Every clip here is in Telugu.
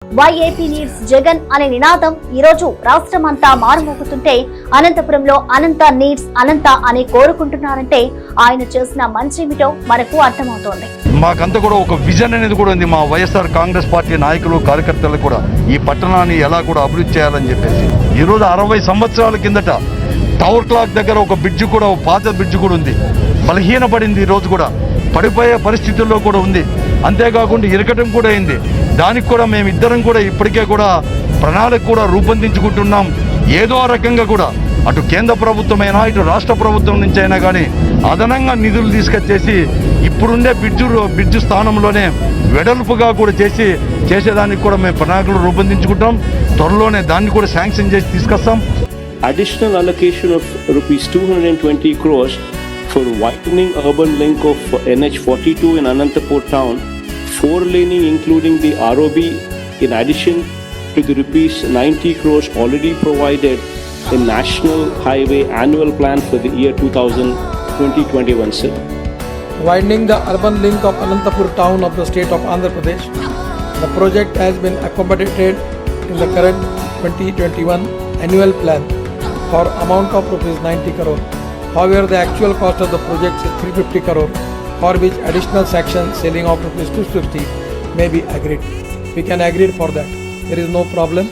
వైఏపీ నీడ్స్ జగన్ అనే నినాదం ఈ రోజు రాష్ట్రమంతా మారుమోగుతుంటే అనంతపురంలో అనంత నీడ్స్ అనంత అని కోరుకుంటున్నారంటే ఆయన చేసిన మంచేమిటో మనకు అర్థమవుతోంది. మాకంతా కూడా ఒక విజన్ అనేది కూడా ఉంది. మా వైఎస్ఆర్ కాంగ్రెస్ పార్టీ నాయకులు కార్యకర్తలు కూడా ఈ పట్టణాన్ని ఎలా కూడా అభివృద్ధి చేయాలని చెప్పేసి ఈరోజు 60 సంవత్సరాల కిందట టవర్ క్లాక్ దగ్గర ఒక బ్రిడ్జ్ కూడా, పాత బ్రిడ్జ్ కూడా ఉంది, బలహీనపడింది. ఈ రోజు కూడా పడిపోయే పరిస్థితుల్లో కూడా ఉంది. అంతేకాకుండా ఇరకటం కూడా అయింది. దానికి కూడా మేమిద్దరం కూడా ఇప్పటికే కూడా ప్రణాళిక కూడా రూపొందించుకుంటున్నాం. ఏదో రకంగా కూడా అటు కేంద్ర ప్రభుత్వమైనా ఇటు రాష్ట్ర ప్రభుత్వం నుంచి అయినా కానీ అదనంగా నిధులు తీసుకొచ్చేసి ఇప్పుడుండే బ్రిడ్జు స్థానంలోనే వెడల్పుగా కూడా చేసేదానికి కూడా మేము ప్రణాళికలు రూపొందించుకుంటాం. త్వరలోనే దాన్ని కూడా శాంక్షన్ చేసి తీసుకొస్తాం. Additional allocation of rupees 220 crores for widening urban link of NH42 in Anantapur town, 4-laning including the ROB, in addition to the rupees 90 crores already provided in National Highway Annual Plan for the year 2021, sir. Widening the urban link of Anantapur town of the state of Andhra Pradesh. The project has been accommodated in the current 2021 annual plan for amount of rupees 90 crore. However, the actual cost of the project is 350 crore, for which additional section selling of rupees 250 may be agreed. We can agree for that. There is no problem.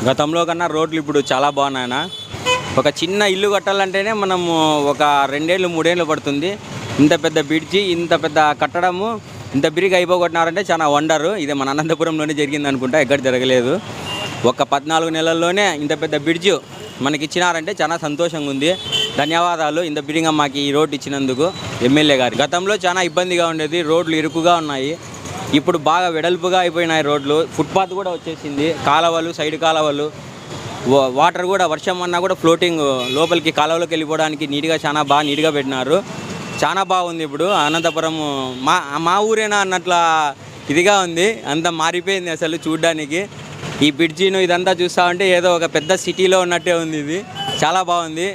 గతంలో కన్నా రోడ్లు ఇప్పుడు చాలా బాగున్నాయన్న. ఒక చిన్న ఇల్లు కట్టాలంటేనే మనము ఒక 2 ఏళ్ళు 3 ఏళ్ళు పడుతుంది. ఇంత పెద్ద బ్రిడ్జి, ఇంత పెద్ద కట్టడము, ఇంత బిరిగా అయిపోగొట్టినారంటే చాలా వండరు. ఇది మన అనంతపురంలోనే జరిగింది అనుకుంటా, ఎక్కడ జరగలేదు. ఒక 14 నెలల్లోనే ఇంత పెద్ద బ్రిడ్జ్ మనకి ఇచ్చినారంటే చాలా సంతోషంగా ఉంది. ధన్యవాదాలు ఇంత బిరిగా మాకు ఈ రోడ్డు ఇచ్చినందుకు ఎమ్మెల్యే గారు. గతంలో చాలా ఇబ్బందిగా ఉండేది, రోడ్లు ఇరుకుగా ఉన్నాయి. ఇప్పుడు బాగా వెడల్పుగా అయిపోయినాయి రోడ్లు. ఫుట్పాత్ కూడా వచ్చేసింది. కాలువలు, సైడ్ కాలువలు, వాటర్ కూడా వర్షం అన్నా కూడా ఫ్లోటింగ్ లోపలికి కాలువలోకి వెళ్ళిపోవడానికి చాలా బాగా నీట్గా పెట్టినారు. చాలా బాగుంది. ఇప్పుడు అనంతపురం మా ఊరేనా అన్నట్ల ఇదిగా ఉంది, అంతా మారిపోయింది అసలు చూడ్డానికి. ఈ బ్రిడ్జిను ఇదంతా చూస్తా ఉంటే ఏదో ఒక పెద్ద సిటీలో ఉన్నట్టే ఉంది. ఇది చాలా బాగుంది.